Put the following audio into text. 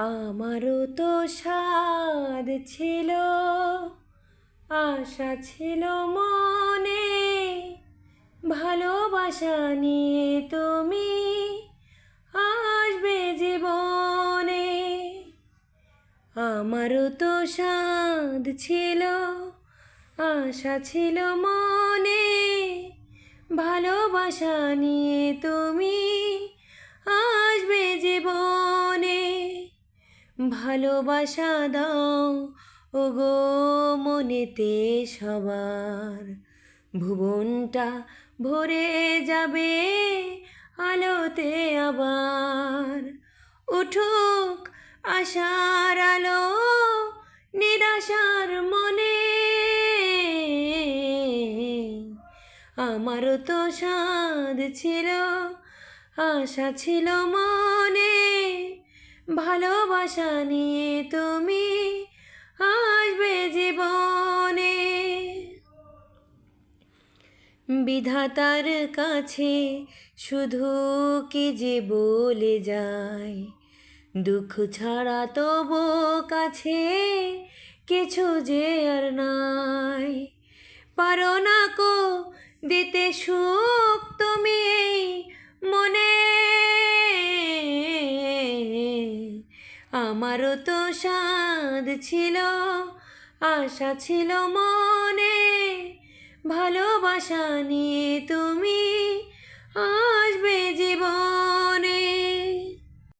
আমারও তো সাধ ছিল, আশা ছিল মনে, ভালোবাসা নিয়ে তুমি আসবে জীবনে। আমারও তো সাধ ছিল, আশা ছিল মনে, ভালোবাসা নিয়ে তুমি আসবে জীবনে। ভালোবাসা দাও ওগো মনেতে সবার, ভুবনটা ভরে যাবে আলোতে আবার। উঠুক আশার আলো নিরাশার মনে, আমারও তো সাধ ছিল, আশা ছিল মনে, ভালোবাসা নিয়ে তুমি আসবে জীবনে। বিধাতার কাছে শুধু কি যে বলে যায়, দুঃখ ছাড়া তবু কাছে কিছু যে আর নাই। পারো না কো দিতে সুখ তুমি এই মনে, আমারও তো সাধ ছিল, আশা ছিল মনে, ভালোবাসা নিয়ে তুমি আসবে জীবনে।